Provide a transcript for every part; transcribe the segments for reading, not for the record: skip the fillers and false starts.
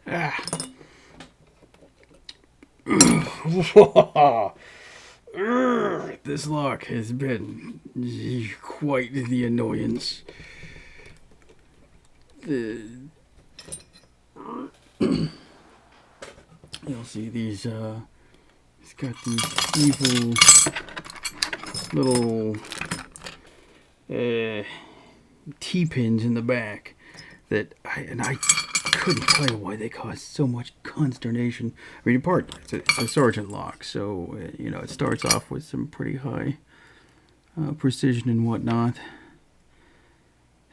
Ah. This lock has been quite the annoyance. The, you'll see these, it's got these evil little T-pins in the back that I couldn't tell you why they caused so much consternation. I mean, in part, it's a Sargent lock, so it starts off with some pretty high precision and whatnot.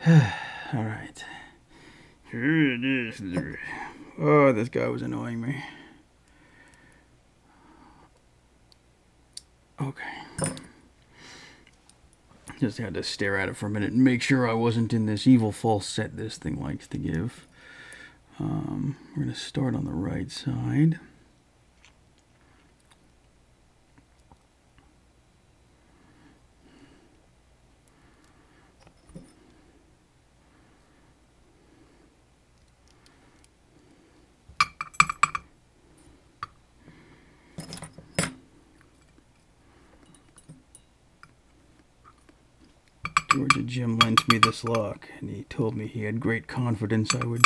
All right, here it is. Oh, this guy was annoying me. Okay. Just had to stare at it for a minute and make sure I wasn't in this evil false set this thing likes to give. We're going to start on the right side. Georgia Jim lent me this lock, and he told me he had great confidence I would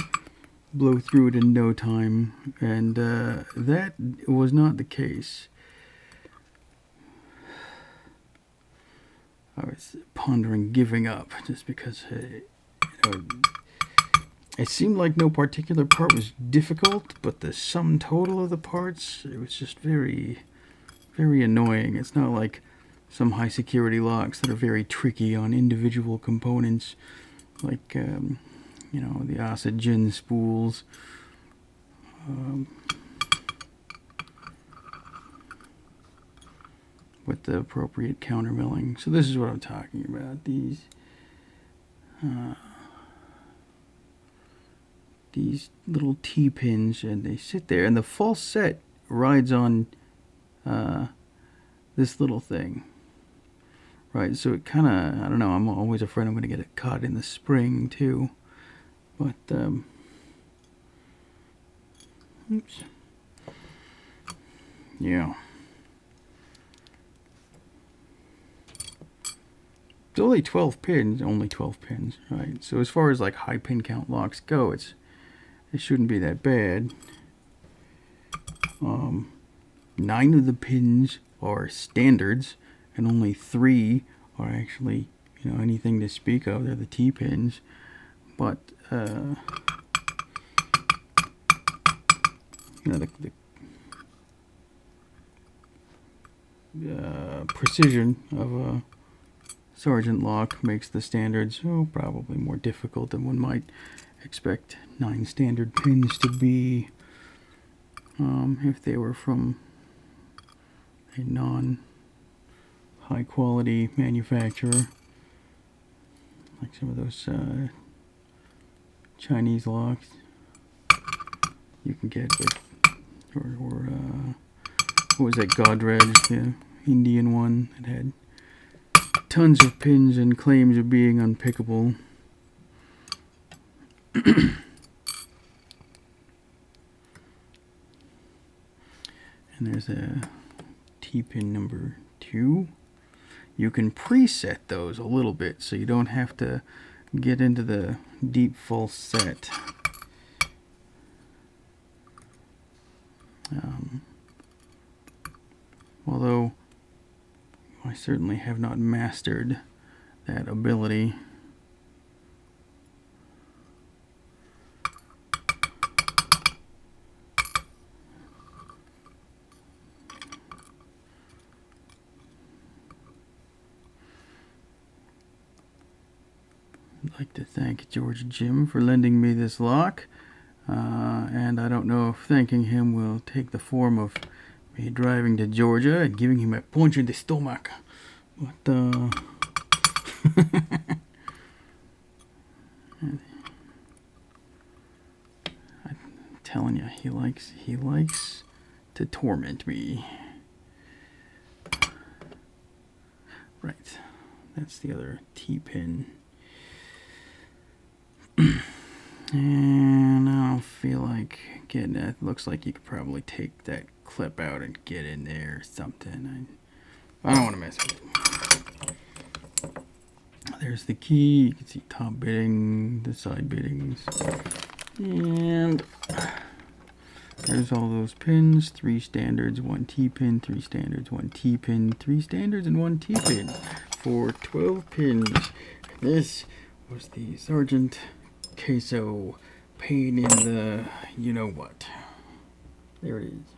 blow through it in no time, and that was not the case. I was pondering giving up just because it seemed like no particular part was difficult, but the sum total of the parts, it was just very, very annoying. It's not like some high security locks that are very tricky on individual components, like the acid gin spools. With the appropriate countermilling. So this is what I'm talking about. These little T-pins, and they sit there, and the false set rides on this little thing. Right, so it kind of, I don't know, I'm always afraid I'm going to get it caught in the spring too. But, oops. Yeah. It's only 12 pins, right? So as far as like high pin count locks go, it shouldn't be that bad. 9 of the pins are standards, and only 3 are actually, anything to speak of. They're the T-pins. But, the precision of a Sargent lock makes the standards probably more difficult than one might expect 9 standard pins to be if they were from a non-high quality manufacturer, like some of those Chinese locks you can get with, or what was that, Godrej, the Indian one that had tons of pins and claims of being unpickable. And there's a T-pin number 2. You can preset those a little bit so you don't have to get into the deep false set. Although I certainly have not mastered that ability. I'd like to thank George Jim for lending me this lock, and I don't know if thanking him will take the form of me driving to Georgia and giving him a punch in the stomach. But I'm telling you, he likes to torment me. Right, that's the other T-pin. And I don't feel like again, that looks like you could probably take that clip out and get in there or something. I don't want to mess with it. There's the key. You can see top bitting, the side bittings, and there's all those pins. 3 standards, 1 T-pin, 3 standards, 1 T-pin, 3 standards, and 1 T-pin for 12 pins. This was the Sargent Keso pain in the you-know-what. There it is.